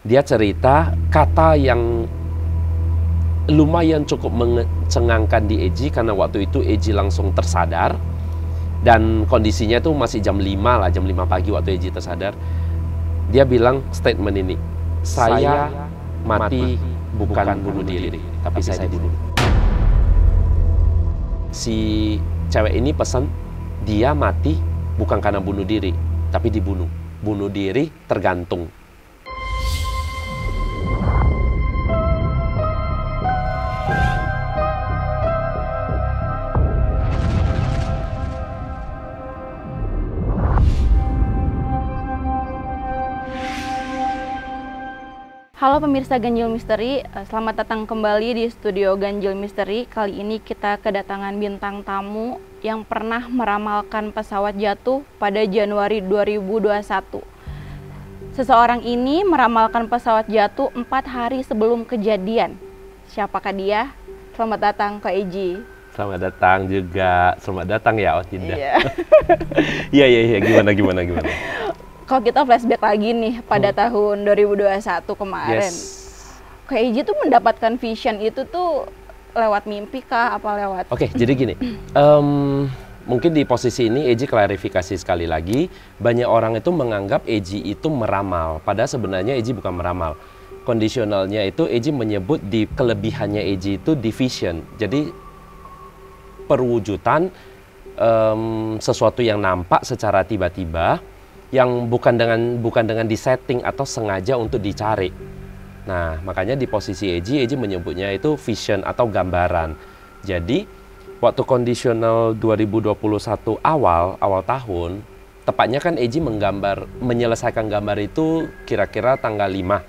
Dia cerita kata yang lumayan cukup mencengangkan di Eji, karena waktu itu Eji langsung tersadar. Dan kondisinya tuh masih jam 5 lah, jam 5 pagi waktu Eji tersadar. Dia bilang statement ini, saya mati bukan bunuh diri, tapi saya dibunuh. Si cewek ini pesan, dia mati bukan karena bunuh diri, tapi dibunuh. Bunuh diri tergantung. Halo pemirsa Ganjil Misteri, selamat datang kembali di studio Ganjil Misteri. Kali ini kita kedatangan bintang tamu yang pernah meramalkan pesawat jatuh pada Januari 2021. Seseorang ini meramalkan pesawat jatuh 4 hari sebelum kejadian. Siapakah dia? Selamat datang Kak Eji. Selamat datang juga. Selamat datang ya, oh tidak. Iya. Iya, gimana. Kalau kita flashback lagi nih pada tahun 2021 kemarin, Yes. Kak Eji tuh mendapatkan vision itu tuh lewat mimpi kah? Apa lewat? Oke, jadi gini, mungkin di posisi ini Eji klarifikasi sekali lagi, banyak orang itu menganggap Eji itu meramal, padahal sebenarnya Eji bukan meramal. Kondisionalnya itu Eji menyebut di kelebihannya Eji itu di vision, jadi perwujudan sesuatu yang nampak secara tiba-tiba, yang bukan dengan disetting atau sengaja untuk dicari. Nah, makanya di posisi Eji menyebutnya itu vision atau gambaran. Jadi, waktu kondisional 2021 awal tahun, tepatnya kan Eji menyelesaikan gambar itu kira-kira tanggal 5.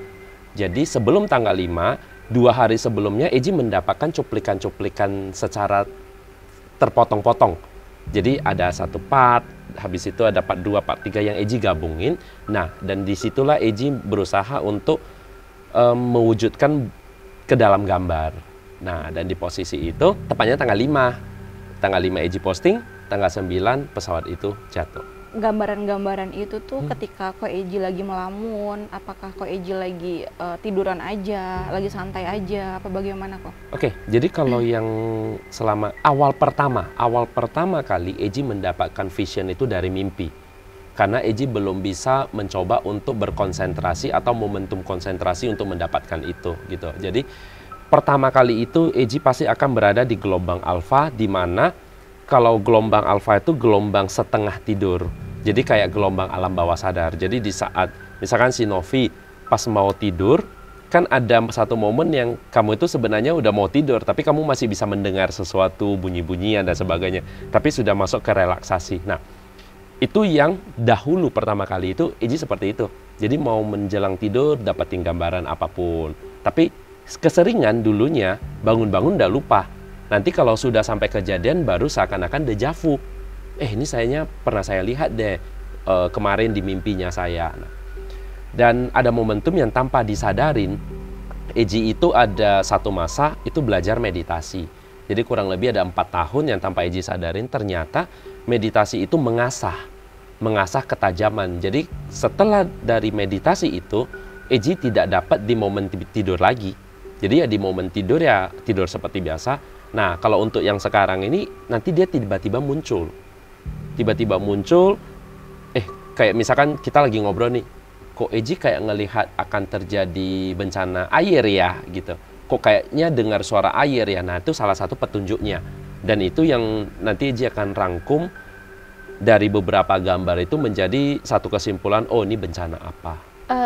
Jadi, sebelum tanggal 5, 2 hari sebelumnya Eji mendapatkan cuplikan-cuplikan secara terpotong-potong. Jadi ada satu part, habis itu ada part 2, part 3 yang Eji gabungin. Nah, dan disitulah Eji berusaha untuk mewujudkan ke dalam gambar. Nah, dan di posisi itu, tepatnya tanggal 5. Tanggal 5 Eji posting, tanggal 9 pesawat itu jatuh. Gambaran-gambaran itu tuh ketika Ko Eji lagi melamun, apakah Ko Eji lagi tiduran aja, lagi santai aja, apa bagaimana kok? Oke, jadi kalau yang selama awal pertama kali Eji mendapatkan vision itu dari mimpi. Karena Eji belum bisa mencoba untuk berkonsentrasi atau momentum konsentrasi untuk mendapatkan itu gitu. Jadi pertama kali itu Eji pasti akan berada di gelombang alfa, di mana kalau gelombang alfa itu gelombang setengah tidur. Jadi kayak gelombang alam bawah sadar. Jadi di saat misalkan si Novi pas mau tidur, kan ada satu momen yang kamu itu sebenarnya udah mau tidur, tapi kamu masih bisa mendengar sesuatu, bunyi-bunyian dan sebagainya. Tapi sudah masuk ke relaksasi. Nah, itu yang dahulu pertama kali itu Eji seperti itu. Jadi mau menjelang tidur dapatin gambaran apapun. Tapi keseringan dulunya bangun-bangun udah lupa. Nanti kalau sudah sampai kejadian baru seakan-akan dejavu. Ini pernah saya lihat deh kemarin di mimpinya saya. Nah, dan ada momentum yang tanpa disadarin, Eji itu ada satu masa itu belajar meditasi. Jadi kurang lebih ada 4 tahun yang tanpa Eji sadarin ternyata meditasi itu mengasah ketajaman. Jadi setelah dari meditasi itu, Eji tidak dapat di momen tidur lagi. Jadi ya di momen tidur ya tidur seperti biasa. Nah, kalau untuk yang sekarang ini, nanti dia tiba-tiba muncul. Kayak misalkan kita lagi ngobrol nih, kok Eji kayak ngelihat akan terjadi bencana air ya, gitu. Kok kayaknya dengar suara air ya, nah itu salah satu petunjuknya. Dan itu yang nanti Eji akan rangkum dari beberapa gambar itu menjadi satu kesimpulan, oh ini bencana apa.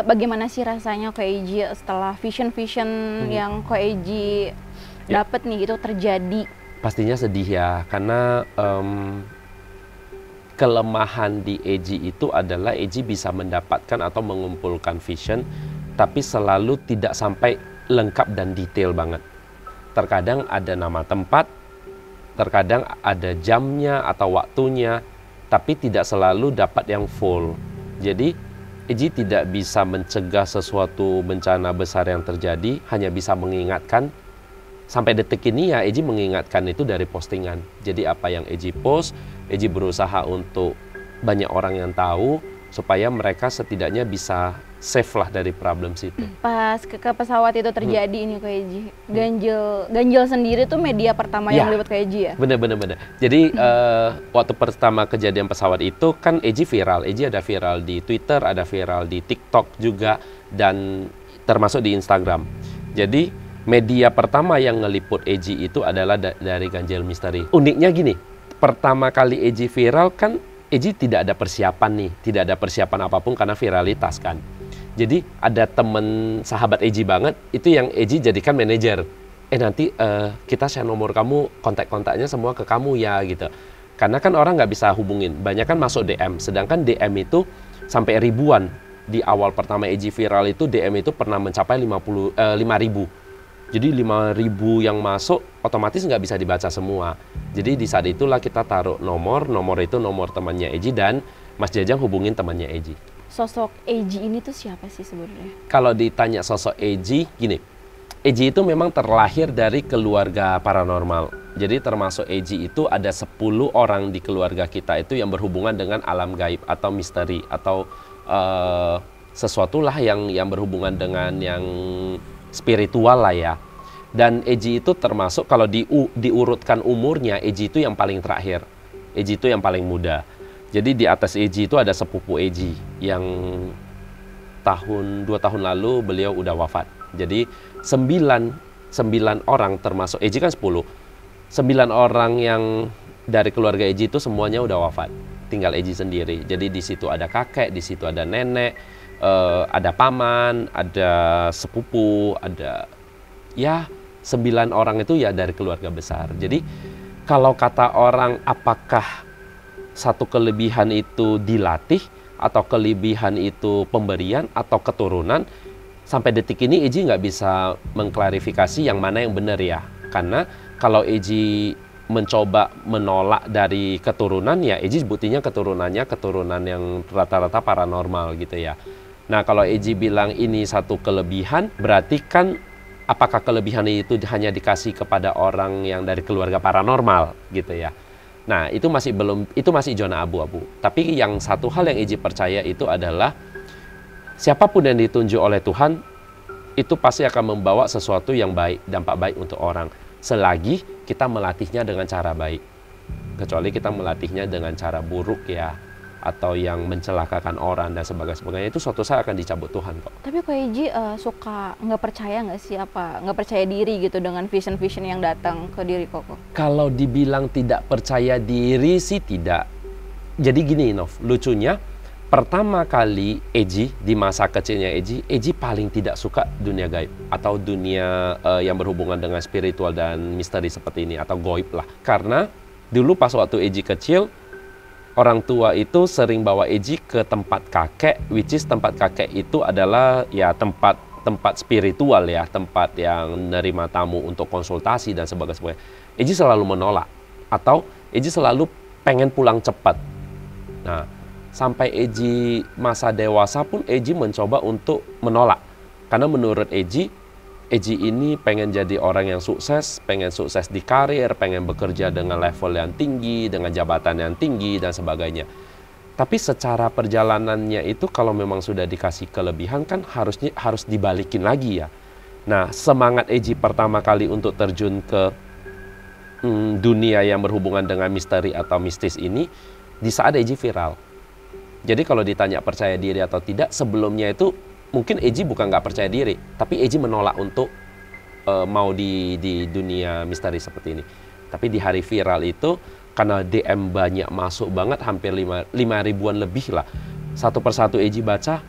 Bagaimana sih rasanya Ko Eji setelah vision yang Ko Eji dapat nih itu terjadi? Pastinya sedih ya, karena kelemahan di Eji itu adalah Eji bisa mendapatkan atau mengumpulkan vision, tapi selalu tidak sampai lengkap dan detail banget. Terkadang ada nama tempat, terkadang ada jamnya atau waktunya, tapi tidak selalu dapat yang full. Jadi Eji tidak bisa mencegah sesuatu bencana besar yang terjadi, hanya bisa mengingatkan. Sampai detik ini ya Eji mengingatkan itu dari postingan. Jadi apa yang Eji post, Eji berusaha untuk banyak orang yang tahu supaya mereka setidaknya bisa safe lah dari problem situ. Pas ke pesawat itu terjadi ini Ko Eji, ganjil sendiri tuh media pertama yang lewat Ko Eji ya? Bener. Jadi waktu pertama kejadian pesawat itu kan Eji viral. Eji ada viral di Twitter, ada viral di TikTok juga, dan termasuk di Instagram. Jadi media pertama yang ngeliput Eji itu adalah dari Ganjil Misteri. Uniknya gini, pertama kali Eji viral kan Eji tidak ada persiapan nih, tidak ada persiapan apapun karena viralitas kan. Jadi ada temen sahabat Eji banget, itu yang Eji jadikan manajer. Nanti kita share nomor kamu, kontak-kontaknya semua ke kamu ya gitu. Karena kan orang nggak bisa hubungin, banyak kan masuk DM. Sedangkan DM itu sampai ribuan. Di awal pertama Eji viral itu DM itu pernah mencapai 5.000. Jadi 5.000 yang masuk otomatis nggak bisa dibaca semua. Jadi di saat itulah kita taruh nomor itu nomor temannya Eji, dan Mas Jajang hubungin temannya Eji. Sosok Eji ini tuh siapa sih sebenarnya? Kalau ditanya sosok Eji, gini, Eji itu memang terlahir dari keluarga paranormal. Jadi termasuk Eji itu ada 10 orang di keluarga kita itu yang berhubungan dengan alam gaib atau misteri atau sesuatu lah yang berhubungan dengan yang spiritual lah ya. Dan Eji itu termasuk kalau diurutkan umurnya, Eji itu yang paling terakhir. Eji itu yang paling muda. Jadi di atas Eji itu ada sepupu Eji yang 2 tahun lalu beliau udah wafat. Jadi 9 orang termasuk Eji kan 10. 9 orang yang dari keluarga Eji itu semuanya udah wafat. Tinggal Eji sendiri. Jadi di situ ada kakek, di situ ada nenek, ada paman, ada sepupu, ada ya 9 orang itu ya dari keluarga besar. Jadi kalau kata orang apakah satu kelebihan itu dilatih atau kelebihan itu pemberian atau keturunan, sampai detik ini Eji nggak bisa mengklarifikasi yang mana yang benar ya. Karena kalau Eji mencoba menolak dari keturunan ya Eji buktinya keturunan yang rata-rata paranormal gitu ya. Nah kalau Eji bilang ini satu kelebihan, berarti kan apakah kelebihan itu hanya dikasih kepada orang yang dari keluarga paranormal gitu ya. Nah itu masih zona abu-abu. Tapi yang satu hal yang Eji percaya itu adalah siapapun yang ditunjuk oleh Tuhan itu pasti akan membawa sesuatu yang baik, dampak baik untuk orang. Selagi kita melatihnya dengan cara baik. Kecuali kita melatihnya dengan cara buruk ya, atau yang mencelakakan orang dan sebagainya, itu suatu saat akan dicabut Tuhan kok. Tapi Ko Eji suka nggak percaya nggak sih, nggak percaya diri gitu dengan vision yang datang ke diri Koko? Kalau dibilang tidak percaya diri sih tidak. Jadi gini Nov, lucunya pertama kali Eji di masa kecilnya Eji paling tidak suka dunia gaib atau dunia yang berhubungan dengan spiritual dan misteri seperti ini atau goib lah. Karena dulu pas waktu Eji kecil, orang tua itu sering bawa Eji ke tempat kakek, which is tempat kakek itu adalah ya tempat spiritual ya, tempat yang menerima tamu untuk konsultasi dan sebagainya. Eji selalu menolak atau Eji selalu pengen pulang cepat. Nah, sampai Eji masa dewasa pun Eji mencoba untuk menolak. Karena menurut Eji ini pengen jadi orang yang sukses, pengen sukses di karir, pengen bekerja dengan level yang tinggi, dengan jabatan yang tinggi, dan sebagainya. Tapi secara perjalanannya itu kalau memang sudah dikasih kelebihan kan harus dibalikin lagi ya. Nah, semangat Eji pertama kali untuk terjun ke dunia yang berhubungan dengan misteri atau mistis ini, di saat Eji viral. Jadi kalau ditanya percaya diri atau tidak, sebelumnya itu mungkin Eji bukan nggak percaya diri, tapi Eji menolak untuk mau di dunia misteri seperti ini. Tapi di hari viral itu, karena DM banyak masuk banget, hampir 5.000-an lebih lah. Satu persatu Eji baca,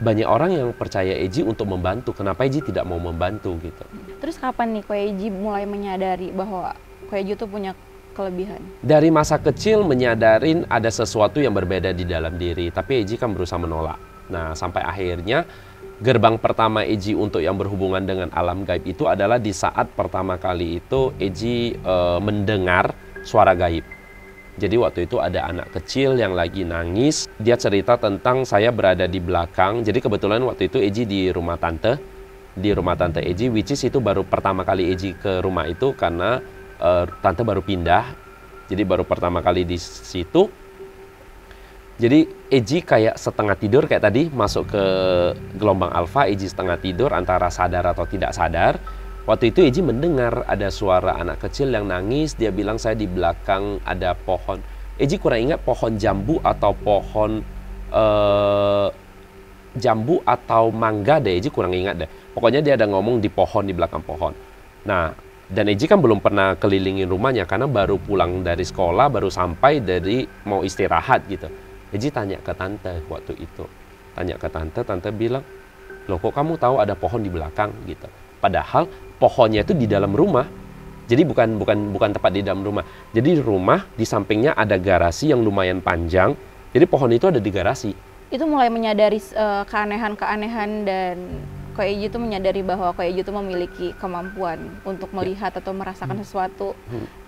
banyak orang yang percaya Eji untuk membantu. Kenapa Eji tidak mau membantu gitu. Terus kapan nih Ko Eji mulai menyadari bahwa Ko Eji tuh punya kelebihan? Dari masa kecil menyadarin ada sesuatu yang berbeda di dalam diri, tapi Eji kan berusaha menolak. Nah, sampai akhirnya gerbang pertama Eji untuk yang berhubungan dengan alam gaib itu adalah di saat pertama kali itu Eji mendengar suara gaib. Jadi waktu itu ada anak kecil yang lagi nangis, dia cerita tentang saya berada di belakang. Jadi kebetulan waktu itu Eji di rumah tante Eji, which is itu baru pertama kali Eji ke rumah itu karena tante baru pindah, jadi baru pertama kali di situ. Jadi Eji kayak setengah tidur kayak tadi, masuk ke gelombang alfa, Eji setengah tidur antara sadar atau tidak sadar. Waktu itu Eji mendengar ada suara anak kecil yang nangis, dia bilang saya di belakang ada pohon. Eji kurang ingat pohon jambu atau pohon jambu atau mangga deh, Eji kurang ingat deh. Pokoknya dia ada ngomong di pohon, di belakang pohon. Nah, dan Eji kan belum pernah kelilingin rumahnya karena baru pulang dari sekolah, baru sampai dari mau istirahat gitu. Eji tanya ke tante waktu itu. Tanya ke tante, tante bilang, "Loh kok kamu tahu ada pohon di belakang?" gitu. Padahal pohonnya itu di dalam rumah. Jadi bukan tepat di dalam rumah. Jadi di rumah di sampingnya ada garasi yang lumayan panjang. Jadi pohon itu ada di garasi. Itu mulai menyadari keanehan-keanehan dan Ko Eji itu menyadari bahwa Ko Eji itu memiliki kemampuan untuk melihat atau merasakan sesuatu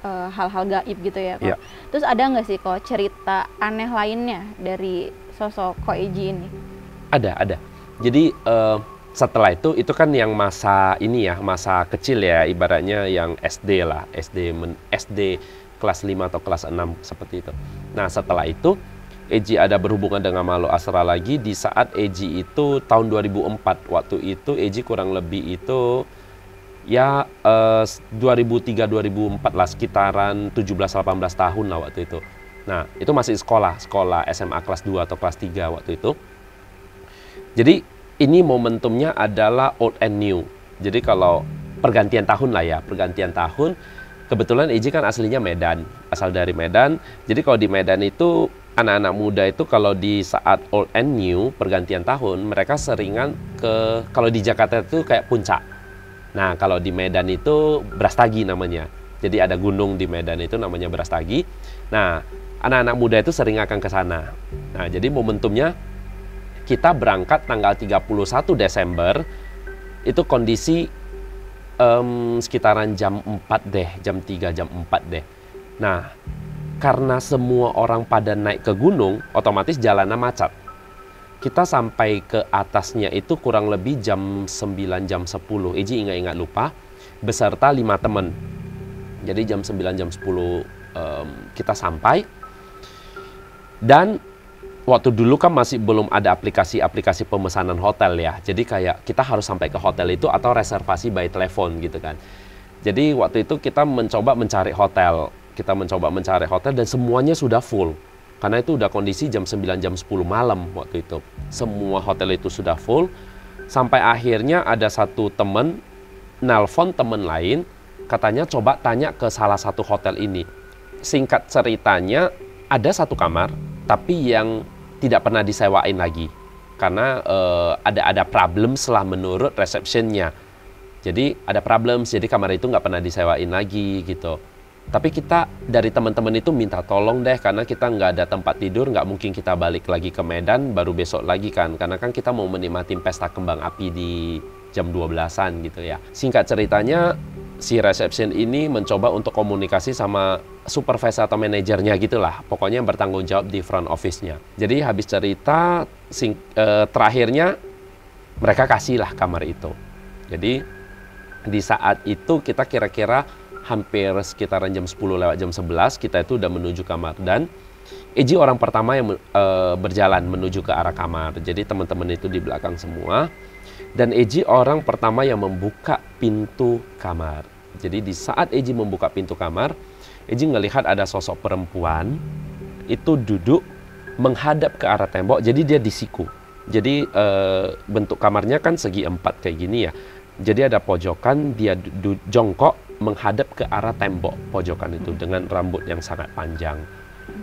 hal-hal gaib gitu ya, Ko. Ya. Terus ada nggak sih Ko cerita aneh lainnya dari sosok Ko Eji ini? Ada. Jadi setelah itu kan yang masa ini ya, masa kecil ya, ibaratnya yang SD lah, SD kelas 5 atau kelas 6 seperti itu. Nah, setelah itu Eji ada berhubungan dengan makhluk astral lagi di saat Eji itu tahun 2004. Waktu itu Eji kurang lebih itu ya 2003-2004 lah, sekitaran 17-18 tahun lah waktu itu. Nah, itu masih sekolah SMA kelas 2 atau kelas 3 waktu itu. Jadi ini momentumnya adalah old and new. Jadi kalau pergantian tahun lah ya, pergantian tahun. Kebetulan Eji kan aslinya Medan, asal dari Medan. Jadi kalau di Medan itu anak-anak muda itu kalau di saat old and new, pergantian tahun, mereka seringan kalau di Jakarta itu kayak puncak. Nah, kalau di Medan itu Brastagi namanya. Jadi ada gunung di Medan itu namanya Brastagi. Nah, anak-anak muda itu sering akan ke sana. Nah, jadi momentumnya kita berangkat tanggal 31 Desember, itu kondisi sekitaran jam 4 deh, jam 3, jam 4 deh. Nah, karena semua orang pada naik ke gunung, otomatis jalannya macet. Kita sampai ke atasnya itu kurang lebih jam 9, jam 10. Eji ingat-ingat lupa, beserta 5 teman. Jadi jam 9, jam 10 kita sampai. Dan waktu dulu kan masih belum ada aplikasi pemesanan hotel ya. Jadi kayak kita harus sampai ke hotel itu atau reservasi by telepon gitu kan. Jadi waktu itu kita mencoba mencari hotel. Dan semuanya sudah full. Karena itu udah kondisi jam 9, jam 10 malam waktu itu. Semua hotel itu sudah full. Sampai akhirnya ada satu temen nelpon temen lain. Katanya coba tanya ke salah satu hotel ini. Singkat ceritanya ada satu kamar. Tapi yang tidak pernah disewain lagi karena ada problem setelah menurut resepsionnya. Jadi ada problem, jadi kamar itu nggak pernah disewain lagi gitu. Tapi kita dari teman-teman itu minta tolong deh, karena kita nggak ada tempat tidur, nggak mungkin kita balik lagi ke Medan baru besok lagi kan, karena kan kita mau menikmati pesta kembang api di jam 12-an gitu ya. Singkat ceritanya si reception ini mencoba untuk komunikasi sama supervisor atau manajernya gitulah, pokoknya yang bertanggung jawab di front office-nya. Jadi habis cerita terakhirnya mereka kasihlah kamar itu. Jadi di saat itu kita kira-kira hampir sekitaran jam 10 lewat jam 11 kita itu udah menuju kamar, dan Eji orang pertama yang berjalan menuju ke arah kamar. Jadi teman-teman itu di belakang semua. Dan Eji orang pertama yang membuka pintu kamar. Jadi di saat Eji membuka pintu kamar, Eji ngelihat ada sosok perempuan itu duduk menghadap ke arah tembok. Jadi dia di siku. Jadi bentuk kamarnya kan segi 4 kayak gini ya. Jadi ada pojokan, dia jongkok menghadap ke arah tembok pojokan itu dengan rambut yang sangat panjang.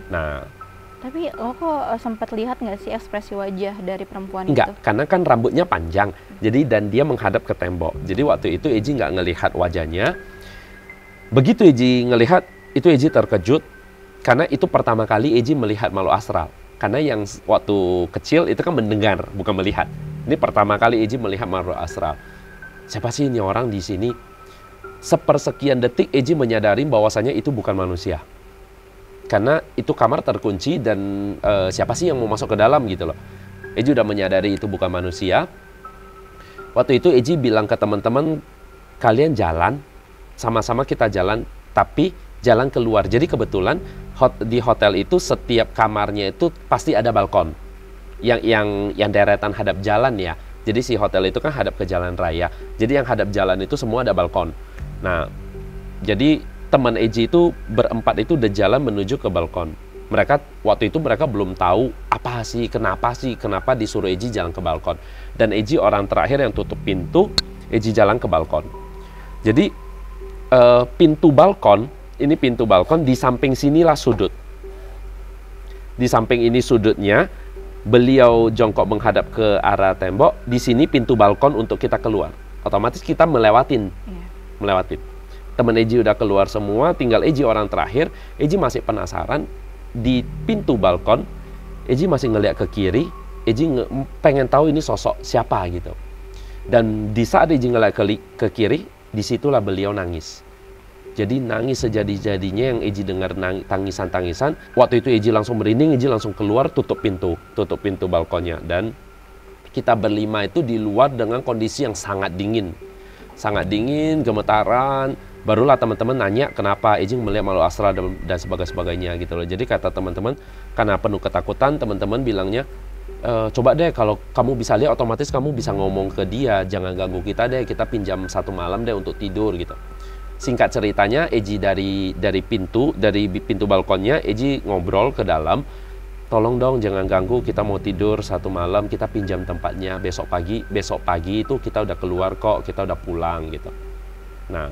Nah, tapi lo kok sempat lihat nggak sih ekspresi wajah dari perempuan enggak, itu? karena kan rambutnya panjang. Jadi dan dia menghadap ke tembok. Jadi waktu itu Eji nggak ngelihat wajahnya. Begitu Eji ngelihat, itu Eji terkejut karena itu pertama kali Eji melihat makhluk astral. Karena yang waktu kecil itu kan mendengar, bukan melihat. Ini pertama kali Eji melihat makhluk astral. Siapa sih ini orang di sini? Sepersekian detik Eji menyadari bahwasanya itu bukan manusia. Karena itu kamar terkunci dan siapa sih yang mau masuk ke dalam gitu loh. Eji udah menyadari itu bukan manusia. Waktu itu Eji bilang ke teman-teman, kalian jalan, sama-sama kita jalan, tapi jalan keluar. Jadi kebetulan Di hotel itu setiap kamarnya itu pasti ada balkon yang deretan hadap jalan ya. Jadi si hotel itu kan hadap ke jalan raya. Jadi yang hadap jalan itu semua ada balkon. Nah, jadi teman Eji itu berempat itu udah jalan menuju ke balkon. Waktu itu mereka belum tahu kenapa disuruh Eji jalan ke balkon. Dan Eji orang terakhir yang tutup pintu, Eji jalan ke balkon. Jadi pintu balkon di samping sinilah sudut. Di samping ini sudutnya, beliau jongkok menghadap ke arah tembok. Di sini pintu balkon untuk kita keluar. Otomatis kita melewatin. Teman Eji udah keluar semua, tinggal Eji orang terakhir. Eji masih penasaran. Di pintu balkon, Eji masih ngeliat ke kiri. Eji pengen tahu ini sosok siapa gitu. Dan di saat Eji ngeliat ke kiri, disitulah beliau nangis. Jadi nangis sejadi-jadinya, yang Eji dengar tangisan-tangisan. Waktu itu Eji langsung merinding, Eji langsung keluar, tutup pintu balkonnya. Dan kita berlima itu di luar dengan kondisi yang sangat dingin, gemetaran. Barulah teman-teman nanya kenapa Eji melihat makhluk astral dan sebagainya gitu loh. Jadi kata teman-teman, karena penuh ketakutan, teman-teman bilangnya, coba deh kalau kamu bisa lihat, otomatis kamu bisa ngomong ke dia, jangan ganggu kita deh, kita pinjam 1 malam deh untuk tidur gitu. Singkat ceritanya, Eji dari pintu balkonnya, Eji ngobrol ke dalam, tolong dong jangan ganggu, kita mau tidur 1 malam, kita pinjam tempatnya, besok pagi itu kita udah keluar kok, kita udah pulang gitu. Nah,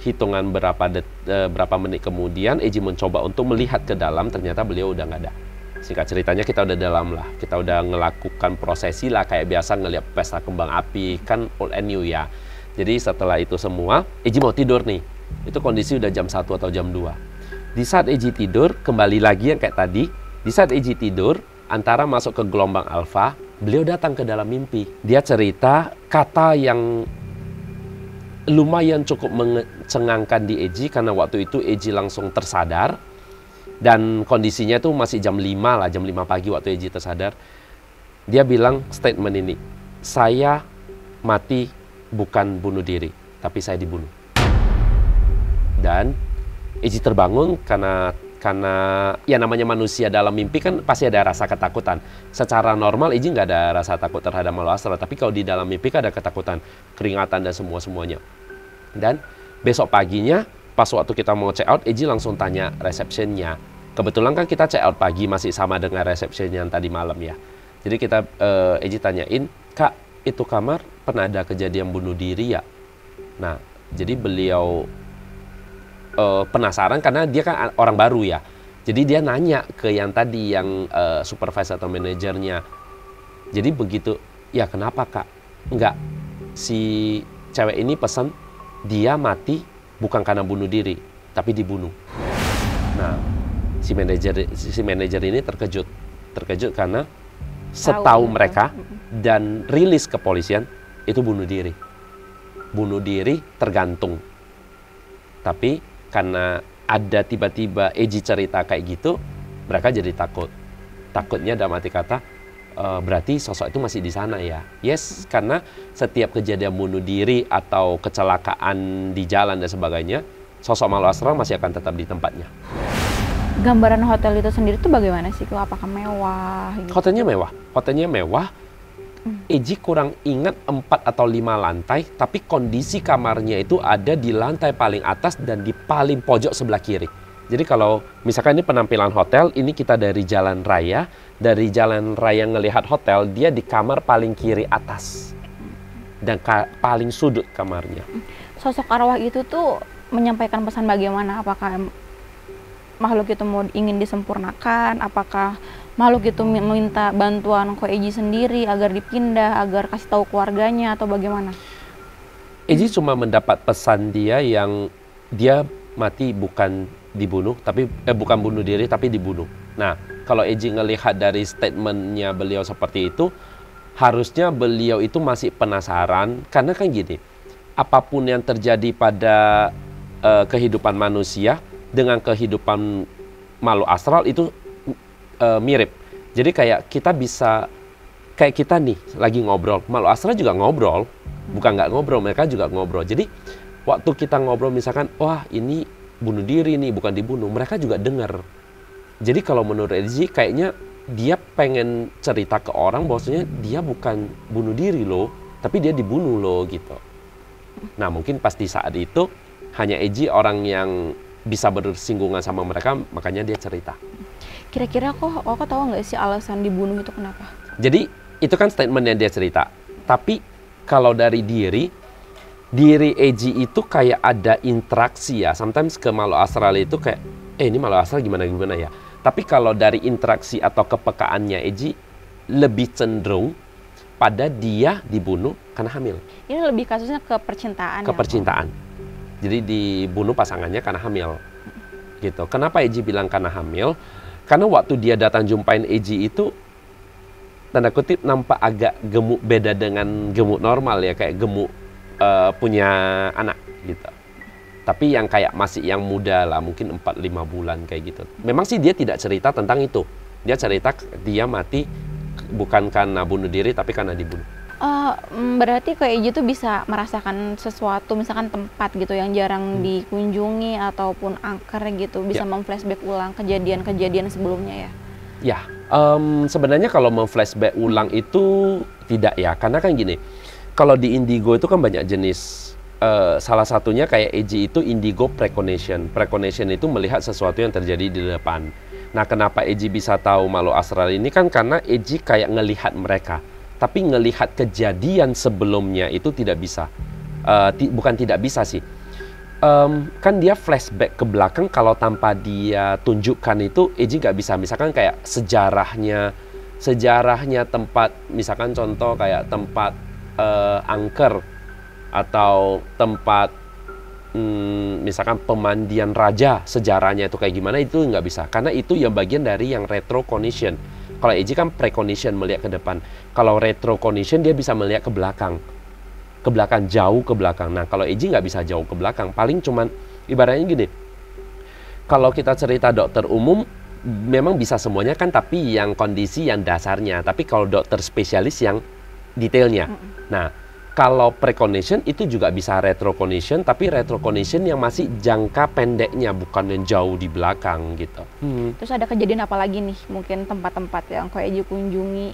hitungan berapa menit kemudian, Eji mencoba untuk melihat ke dalam, ternyata beliau udah nggak ada. Singkat ceritanya kita udah dalam lah, kita udah ngelakukan prosesi lah kayak biasa ngeliat pesta kembang api, kan old and new ya. Jadi setelah itu semua, Eji mau tidur nih. Itu kondisi udah jam 1 atau jam 2. Di saat Eji tidur, kembali lagi yang kayak tadi, di saat Eji tidur, antara masuk ke gelombang alfa, beliau datang ke dalam mimpi. Dia cerita kata yang lumayan cukup mencengangkan di Eji, karena waktu itu Eji langsung tersadar. Dan kondisinya tuh masih jam 5 lah, jam 5 pagi waktu Eji tersadar. Dia bilang statement ini, saya mati bukan bunuh diri, tapi saya dibunuh. Dan Eji terbangun karena ya namanya manusia dalam mimpi kan pasti ada rasa ketakutan. Secara normal Eji nggak ada rasa takut terhadap makhluk astral, tapi kalau di dalam mimpi kan ada ketakutan, keringatan dan semuanya. Dan besok paginya pas waktu kita mau check out, Eji langsung tanya resepsionnya. Kebetulan kan kita check out pagi, masih sama dengan resepsion yang tadi malam ya. Jadi Eji tanyain, Kak, itu kamar pernah ada kejadian bunuh diri ya? Nah, jadi beliau penasaran karena dia kan orang baru ya. Jadi dia nanya ke yang tadi, yang supervisor atau manajernya. Jadi begitu, ya kenapa Kak? Enggak, si cewek ini pesan dia mati bukan karena bunuh diri, tapi dibunuh. Nah, si manajer ini terkejut karena setahu mereka dan rilis kepolisian itu bunuh diri tergantung. Tapi karena ada tiba-tiba Eji cerita kayak gitu, mereka jadi takutnya dalam arti kata, berarti sosok itu masih di sana ya. Yes, karena setiap kejadian bunuh diri atau kecelakaan di jalan dan sebagainya, sosok makhluk astral masih akan tetap di tempatnya. Gambaran hotel itu sendiri tuh bagaimana sih? Apakah mewah? Gitu? Hotelnya mewah. Eji kurang ingat 4 atau 5 lantai, tapi kondisi kamarnya itu ada di lantai paling atas dan di paling pojok sebelah kiri. Jadi kalau misalkan ini penampilan hotel, ini kita dari jalan raya ngelihat hotel, dia di kamar paling kiri atas dan paling sudut kamarnya. Sosok arwah itu tuh menyampaikan pesan bagaimana? Apakah makhluk itu ingin disempurnakan? Apakah makhluk itu meminta bantuan Ko Eji sendiri agar dipindah, agar kasih tahu keluarganya, atau bagaimana? Eji cuma mendapat pesan dia yang dia mati bukan dibunuh, tapi bukan bunuh diri tapi dibunuh. Nah, kalau Eji ngelihat dari statementnya beliau seperti itu, harusnya beliau itu masih penasaran, karena kan gini, apapun yang terjadi pada kehidupan manusia dengan kehidupan makhluk astral itu mirip. Jadi kayak kita bisa, kayak kita nih lagi ngobrol, makhluk astral juga ngobrol, bukan nggak ngobrol, mereka juga ngobrol. Jadi waktu kita ngobrol misalkan, wah ini bunuh diri nih, bukan dibunuh, mereka juga dengar Jadi kalau menurut Eji kayaknya dia pengen cerita ke orang bahwasanya dia bukan bunuh diri loh, tapi dia dibunuh loh gitu. Nah mungkin pas di saat itu hanya Eji orang yang bisa bersinggungan sama mereka, makanya dia cerita. Kira-kira kok tahu nggak sih alasan dibunuh itu kenapa? Jadi itu kan statement yang dia cerita. Tapi kalau dari diri Eji itu kayak ada interaksi ya. Sometimes ke makhluk astral itu kayak, ini makhluk astral gimana ya. Tapi kalau dari interaksi atau kepekaannya Eji lebih cenderung pada dia dibunuh karena hamil. Ini lebih kasusnya ke percintaan. Ke percintaan. Jadi dibunuh pasangannya karena hamil. Gitu. Kenapa Eji bilang karena hamil? Karena waktu dia datang jumpain Eji itu tanda kutip nampak agak gemuk, beda dengan gemuk normal ya, kayak gemuk punya anak gitu. Tapi yang kayak masih yang muda lah, mungkin 4-5 bulan kayak gitu. Memang sih dia tidak cerita tentang itu. Dia cerita dia mati bukan karena bunuh diri, tapi karena dibunuh. Berarti kayak gitu bisa merasakan sesuatu, misalkan tempat gitu yang jarang dikunjungi ataupun angker gitu, bisa memflashback ulang kejadian-kejadian sebelumnya ya? Ya, sebenarnya kalau memflashback ulang itu tidak ya, karena kan gini, kalau di indigo itu kan banyak jenis. Salah satunya kayak Eji itu indigo precognition. Precognition itu melihat sesuatu yang terjadi di depan. Nah, kenapa Eji bisa tahu makhluk astral ini kan karena Eji kayak ngelihat mereka. Tapi ngelihat kejadian sebelumnya itu tidak bisa. Bukan tidak bisa sih. Kan dia flashback ke belakang kalau tanpa dia tunjukkan itu Eji nggak bisa. Misalkan kayak sejarahnya tempat, misalkan contoh kayak tempat angker atau tempat misalkan pemandian raja, sejarahnya itu kayak gimana, itu nggak bisa. Karena itu yang bagian dari yang retrocognition. Kalau Eji kan precognition, melihat ke depan. Kalau retrocognition dia bisa melihat ke belakang, jauh ke belakang. Nah kalau Eji nggak bisa jauh ke belakang, paling cuman ibaratnya gini. Kalau kita cerita dokter umum memang bisa semuanya kan, tapi yang kondisi yang dasarnya. Tapi kalau dokter spesialis yang detailnya. Nah kalau precognition itu juga bisa retrocognition, tapi retrocognition yang masih jangka pendeknya, bukan yang jauh di belakang gitu. Terus ada kejadian apa lagi nih? Mungkin tempat-tempat yang kayak Eji kunjungi,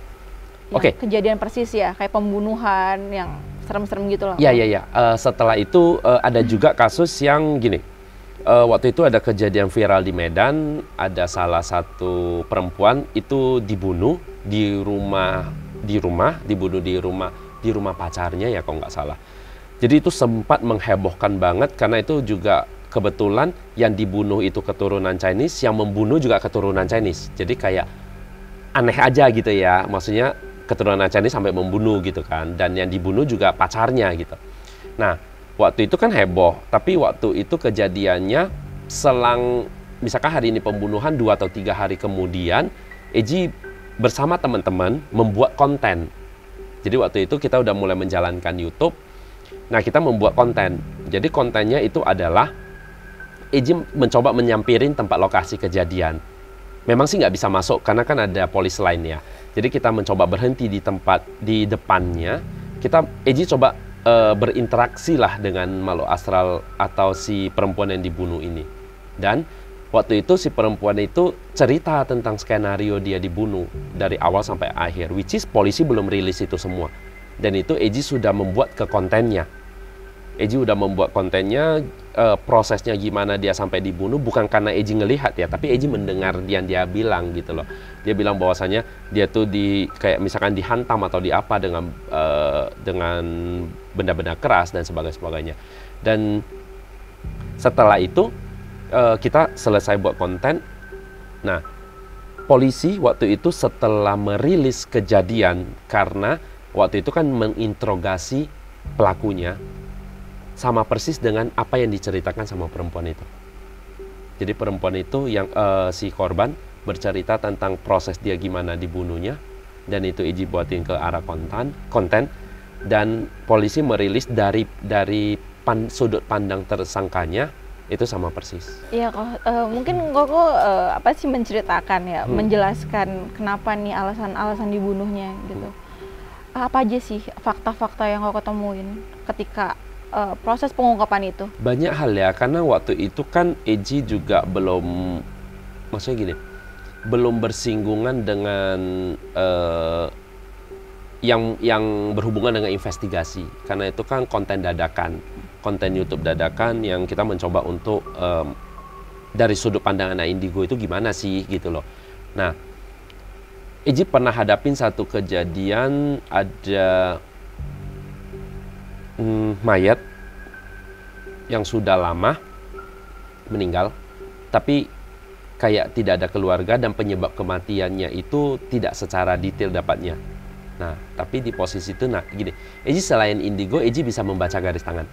kejadian persis ya, kayak pembunuhan yang serem-serem gitu loh. Iya. Setelah itu ada juga kasus yang gini. Waktu itu ada kejadian viral di Medan, ada salah satu perempuan itu dibunuh di rumah pacarnya ya kalau nggak salah. Jadi itu sempat menghebohkan banget karena itu juga kebetulan yang dibunuh itu keturunan Chinese, yang membunuh juga keturunan Chinese. Jadi kayak aneh aja gitu ya, maksudnya keturunan Chinese sampai membunuh gitu kan, dan yang dibunuh juga pacarnya gitu. Nah waktu itu kan heboh, tapi waktu itu kejadiannya selang misalkan hari ini pembunuhan 2 atau 3 hari kemudian Eji bersama teman-teman membuat konten. Jadi waktu itu kita udah mulai menjalankan YouTube. Nah kita membuat konten. Jadi kontennya itu adalah Eji mencoba menyampirin tempat lokasi kejadian. Memang sih nggak bisa masuk karena kan ada polis lain ya. Jadi kita mencoba berhenti di tempat di depannya. Eji coba berinteraksi lah dengan makhluk astral atau si perempuan yang dibunuh ini. Dan waktu itu si perempuan itu cerita tentang skenario dia dibunuh dari awal sampai akhir, which is polisi belum rilis itu semua. Dan itu Eji sudah membuat ke kontennya. Eji udah membuat kontennya, prosesnya gimana dia sampai dibunuh, bukan karena Eji ngelihat ya, tapi Eji mendengar yang dia bilang gitu loh. Dia bilang bahwasanya dia tuh kayak misalkan dihantam atau diapa dengan benda-benda keras dan sebagainya. Dan setelah itu kita selesai buat konten. Nah, polisi waktu itu setelah merilis kejadian, karena waktu itu kan menginterogasi pelakunya sama persis dengan apa yang diceritakan sama perempuan itu. Jadi perempuan itu yang si korban bercerita tentang proses dia gimana dibunuhnya, dan itu Eji buatin ke arah konten, dan polisi merilis dari sudut pandang tersangkanya itu sama persis. Iya, mungkin Koko apa sih menceritakan ya, menjelaskan kenapa nih alasan dibunuhnya gitu. Apa aja sih fakta-fakta yang Koko temuin ketika proses pengungkapan itu? Banyak hal ya, karena waktu itu kan Eji juga belum, maksudnya gini, belum bersinggungan dengan yang berhubungan dengan investigasi, karena itu kan konten dadakan, konten YouTube dadakan yang kita mencoba untuk dari sudut pandang anak indigo itu gimana sih gitu loh. Nah, Eji pernah hadapin satu kejadian, ada mayat yang sudah lama meninggal, tapi kayak tidak ada keluarga dan penyebab kematiannya itu tidak secara detail dapatnya. Nah, tapi di posisi itu, nah gini, Eji selain indigo, Eji bisa membaca garis tangan.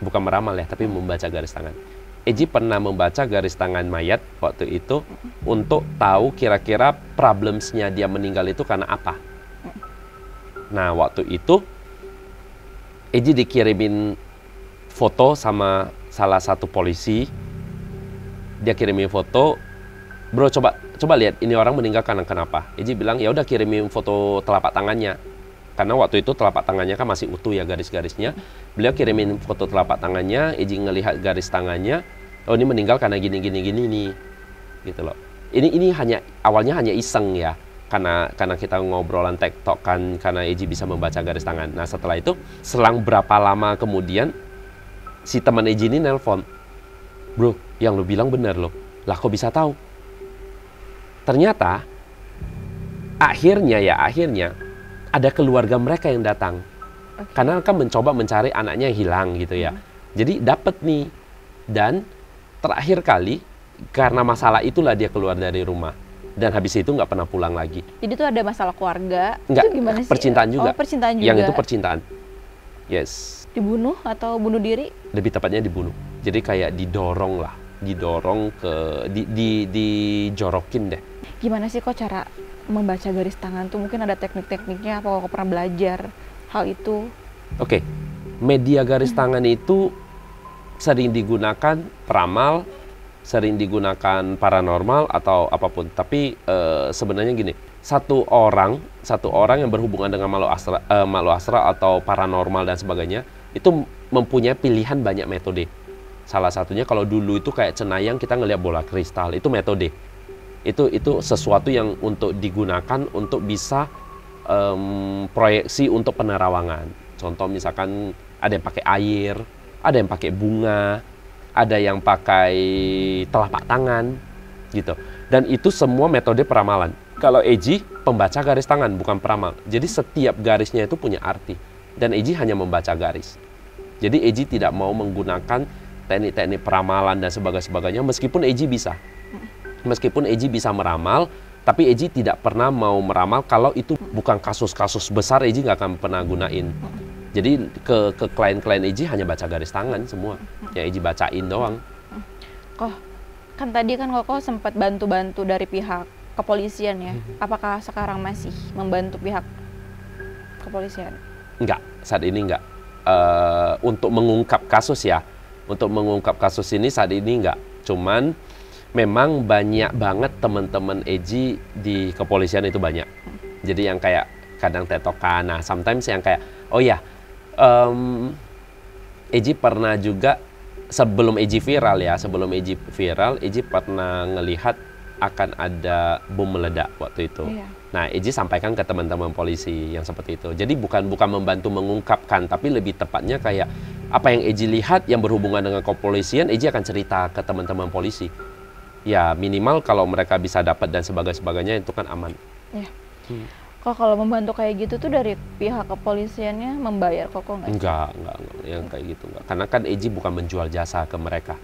Bukan meramal ya, tapi membaca garis tangan. Eji pernah membaca garis tangan mayat waktu itu untuk tahu kira-kira problemsnya dia meninggal itu karena apa. Nah, waktu itu Eji dikirimin foto sama salah satu polisi. Dia kirimin foto, bro coba lihat ini orang meninggal karena kenapa. Eji bilang ya udah kirimin foto telapak tangannya, karena waktu itu telapak tangannya kan masih utuh ya garis-garisnya. Beliau kirimin foto telapak tangannya, Eji ngelihat garis tangannya, oh ini meninggal karena gini nih, gitu loh. Ini hanya awalnya hanya iseng ya, karena kita ngobrolan tektok kan, karena Eji bisa membaca garis tangan. Nah setelah itu selang berapa lama kemudian si teman Eji ini nelpon, bro yang lu bilang benar loh, lah kok bisa tahu? Ternyata akhirnya ada keluarga mereka yang datang. Karena kan mencoba mencari anaknya yang hilang gitu ya. Jadi dapat nih. Dan terakhir kali karena masalah itulah dia keluar dari rumah. Dan habis itu nggak pernah pulang lagi. Jadi itu ada masalah keluarga. Nggak, itu gimana sih? Percintaan juga. Oh, percintaan juga. Yang itu percintaan. Yes. Dibunuh atau bunuh diri? Lebih tepatnya dibunuh. Jadi kayak didorong ke dijorokin deh. Gimana sih kok cara membaca garis tangan tuh? Mungkin ada teknik-tekniknya, apa kok pernah belajar hal itu? Oke. Media garis tangan itu sering digunakan peramal, sering digunakan paranormal atau apapun. Tapi sebenarnya gini, satu orang yang berhubungan dengan makhluk astral atau paranormal dan sebagainya itu mempunyai pilihan banyak metode. Salah satunya kalau dulu itu kayak cenayang kita ngelihat bola kristal, itu metode. Itu sesuatu yang untuk digunakan untuk bisa proyeksi untuk penerawangan. Contoh misalkan ada yang pakai air, ada yang pakai bunga, ada yang pakai telapak tangan gitu. Dan itu semua metode peramalan. Kalau Eji pembaca garis tangan bukan peramal. Jadi setiap garisnya itu punya arti. Dan Eji hanya membaca garis. Jadi Eji tidak mau menggunakan teknik-teknik peramalan dan sebagainya, meskipun Eji bisa. Meskipun Eji bisa meramal, tapi Eji tidak pernah mau meramal kalau itu bukan kasus-kasus besar, Eji nggak akan pernah gunain. Jadi ke klien-klien Eji hanya baca garis tangan semua. Ya Eji bacain doang. Kan tadi kan Koko sempat bantu-bantu dari pihak kepolisian ya. Apakah sekarang masih membantu pihak kepolisian? Enggak, saat ini enggak. Untuk mengungkap kasus ya. Untuk mengungkap kasus ini saat ini enggak. Cuman memang banyak banget teman-teman Eji di kepolisian itu banyak. Jadi yang kayak kadang tetokan. Nah, sometimes yang kayak, oh ya, Eji pernah juga sebelum Eji viral, Eji pernah ngelihat akan ada bom meledak waktu itu. Iya. Nah, Eji sampaikan ke teman-teman polisi yang seperti itu. Jadi bukan membantu mengungkapkan, tapi lebih tepatnya kayak apa yang Eji lihat yang berhubungan dengan kepolisian, Eji akan cerita ke teman-teman polisi. Ya minimal kalau mereka bisa dapat dan sebagainya itu kan aman. Ya. Kalau membantu kayak gitu tuh dari pihak kepolisiannya membayar Koko nggak? Enggak, yang kayak gitu enggak. Karena kan Eji bukan menjual jasa ke mereka.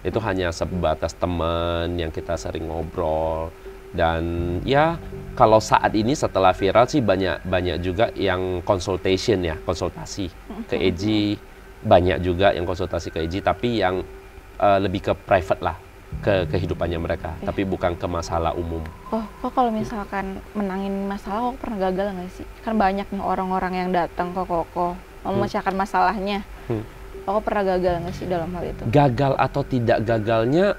Itu hanya sebatas teman yang kita sering ngobrol. Dan ya kalau saat ini setelah viral sih banyak juga yang konsultasi ke Eji. Banyak juga yang konsultasi ke Eji, tapi yang lebih ke private lah, ke kehidupannya mereka, tapi bukan ke masalah umum. Kok kalau misalkan menangin masalah, kok pernah gagal nggak sih? Kan banyak nih orang-orang yang datang ke Koko memecahkan masalahnya. Kok pernah gagal nggak sih dalam hal itu? Gagal atau tidak gagalnya,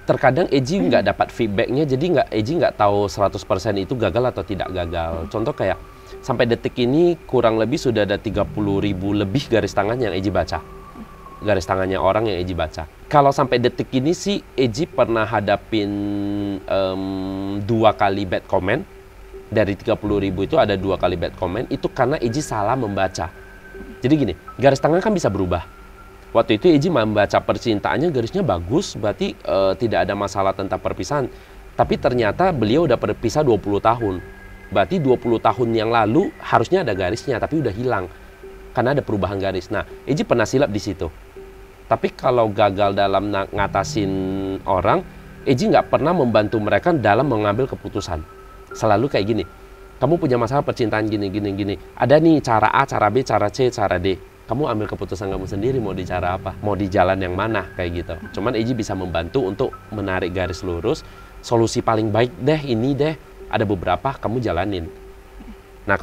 terkadang Eji nggak dapat feedbacknya, jadi Eji nggak tahu 100% itu gagal atau tidak gagal. Contoh kayak, sampai detik ini kurang lebih sudah ada 30.000 lebih garis tangan yang Eji baca. garis tangannya orang yang Eji baca. Kalau sampai detik ini sih Eji pernah hadapin 2 kali bad comment. Dari 30.000 itu ada 2 kali bad comment, itu karena Eji salah membaca. Jadi gini, garis tangan kan bisa berubah. Waktu itu Eji membaca percintaannya garisnya bagus, berarti tidak ada masalah tentang perpisahan. Tapi ternyata beliau udah berpisah 20 tahun. Berarti 20 tahun yang lalu harusnya ada garisnya, tapi udah hilang. Karena ada perubahan garis. Nah, Eji pernah silap di situ. Tapi kalau gagal dalam ngatasin orang, Eji nggak pernah membantu mereka dalam mengambil keputusan. Selalu kayak gini, kamu punya masalah percintaan gini. Ada nih cara A, cara B, cara C, cara D. Kamu ambil keputusan kamu sendiri mau di cara apa, mau di jalan yang mana, kayak gitu. Cuman Eji bisa membantu untuk menarik garis lurus. Solusi paling baik deh, ini deh. Ada beberapa, kamu jalanin. Nah,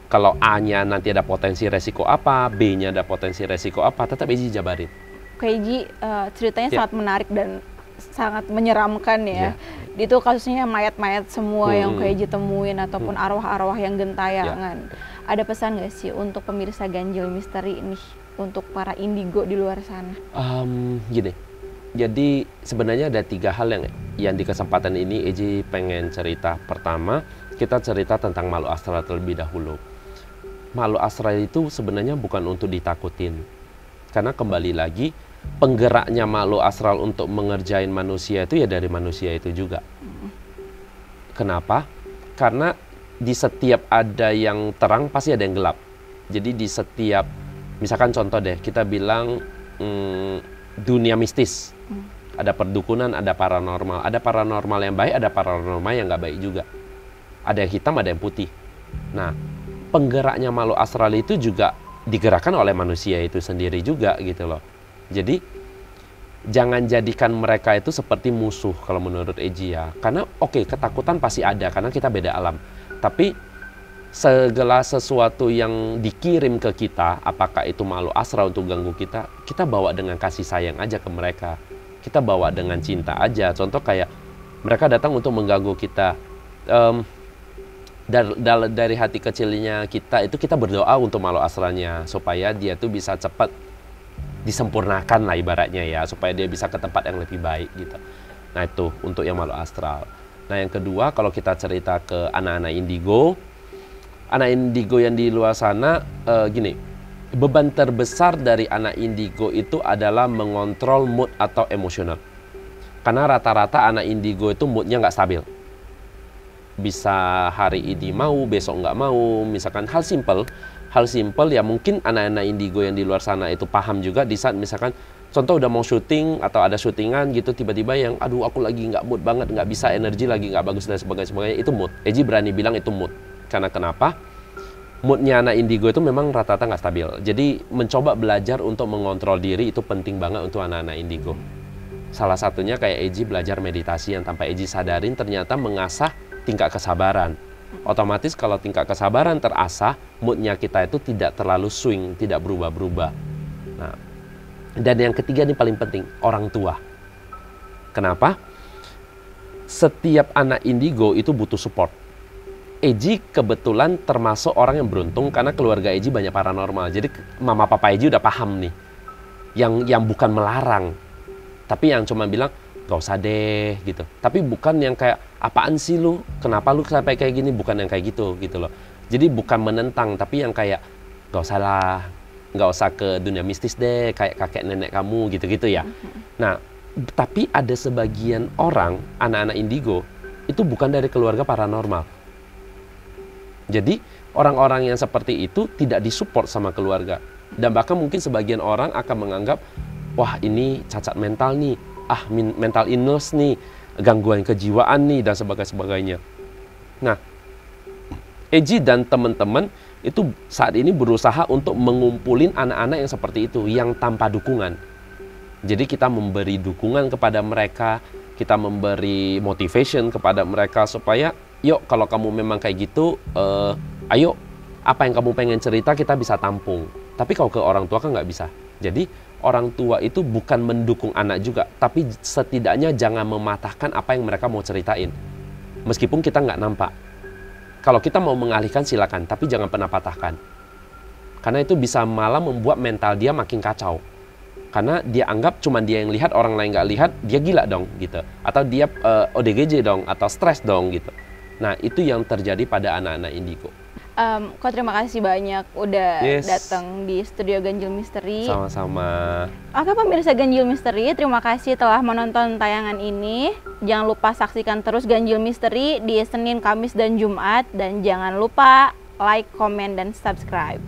kalau A-nya nanti ada potensi resiko apa, B-nya ada potensi resiko apa, tetap Eji jabarin. Kak Eji, ceritanya sangat menarik dan sangat menyeramkan ya. Itu kasusnya mayat-mayat semua yang Kak Eji temuin ataupun arwah-arwah yang gentayangan. Ada pesan nggak sih untuk pemirsa Ganjil Misteri ini, untuk para indigo di luar sana? Gini, jadi sebenarnya ada 3 hal yang di kesempatan ini Eji pengen cerita. Pertama, kita cerita tentang makhluk astral terlebih dahulu. Makhluk astral itu sebenarnya bukan untuk ditakutin. Karena kembali lagi, penggeraknya makhluk astral untuk mengerjain manusia itu ya dari manusia itu juga. Kenapa? Karena di setiap ada yang terang pasti ada yang gelap. Jadi di setiap, misalkan contoh deh, kita bilang dunia mistis. Ada perdukunan, ada paranormal. Ada paranormal yang baik, ada paranormal yang nggak baik juga. Ada yang hitam, ada yang putih. Nah, penggeraknya makhluk astral itu juga digerakkan oleh manusia itu sendiri juga gitu loh. Jadi jangan jadikan mereka itu seperti musuh kalau menurut Eji ya. Karena oke, ketakutan pasti ada karena kita beda alam. Tapi segala sesuatu yang dikirim ke kita, apakah itu makhluk astral untuk ganggu kita, kita bawa dengan kasih sayang aja ke mereka. Kita bawa dengan cinta aja. Contoh kayak mereka datang untuk mengganggu kita. Dari hati kecilnya kita itu kita berdoa untuk makhluk astralnya supaya dia tuh bisa cepat disempurnakan lah ibaratnya ya, supaya dia bisa ke tempat yang lebih baik gitu. Nah itu untuk yang makhluk astral. Nah yang kedua, kalau kita cerita ke anak-anak indigo yang di luar sana, gini, beban terbesar dari anak indigo itu adalah mengontrol mood atau emosional. Karena rata-rata anak indigo itu moodnya nggak stabil. Bisa hari ini mau, besok nggak mau. Misalkan hal simple ya mungkin anak-anak indigo yang di luar sana itu paham juga di saat misalkan contoh udah mau syuting atau ada syutingan gitu tiba-tiba yang aduh aku lagi nggak mood banget, nggak bisa, energi lagi nggak bagus dan sebagainya, itu mood. Eji berani bilang itu mood. Karena kenapa? Moodnya anak indigo itu memang rata-rata nggak stabil. Jadi mencoba belajar untuk mengontrol diri itu penting banget untuk anak-anak indigo. Salah satunya kayak Eji belajar meditasi yang tanpa Eji sadarin ternyata mengasah tingkat kesabaran. Otomatis kalau tingkat kesabaran terasah, moodnya kita itu tidak terlalu swing, tidak berubah-berubah. Nah, dan yang ketiga ini paling penting, orang tua. Kenapa? Setiap anak indigo itu butuh support. Eji kebetulan termasuk orang yang beruntung karena keluarga Eji banyak paranormal. Jadi mama papa Eji udah paham nih, yang bukan melarang, tapi yang cuma bilang gak usah deh gitu. Tapi bukan yang kayak apaan sih lu, kenapa lu sampai kayak gini, bukan yang kayak gitu loh. Jadi bukan menentang, tapi yang kayak gak usah lah, gak usah ke dunia mistis deh, kayak kakek nenek kamu gitu-gitu ya. Nah, tapi ada sebagian orang, anak-anak indigo, itu bukan dari keluarga paranormal. Jadi orang-orang yang seperti itu tidak disupport sama keluarga. Dan bahkan mungkin sebagian orang akan menganggap, wah ini cacat mental nih, mental illness nih, gangguan kejiwaan nih, dan sebagainya. Nah, Eji dan teman-teman itu saat ini berusaha untuk mengumpulin anak-anak yang seperti itu, yang tanpa dukungan. Jadi kita memberi dukungan kepada mereka, kita memberi motivation kepada mereka supaya, yuk kalau kamu memang kayak gitu, ayo apa yang kamu pengen cerita kita bisa tampung. Tapi kalau ke orang tua kan nggak bisa. Jadi orang tua itu bukan mendukung anak juga, tapi setidaknya jangan mematahkan apa yang mereka mau ceritain. Meskipun kita nggak nampak. Kalau kita mau mengalihkan silakan, tapi jangan pernah patahkan. Karena itu bisa malah membuat mental dia makin kacau. Karena dia anggap cuma dia yang lihat, orang lain nggak lihat, dia gila dong gitu. Atau dia ODGJ dong, atau stres dong gitu. Nah, itu yang terjadi pada anak-anak indigo. Kok terima kasih banyak udah datang di studio Ganjil Misteri. Sama-sama. Oke pemirsa Ganjil Misteri, terima kasih telah menonton tayangan ini. Jangan lupa saksikan terus Ganjil Misteri di Senin, Kamis, dan Jumat. Dan jangan lupa like, komen, dan subscribe.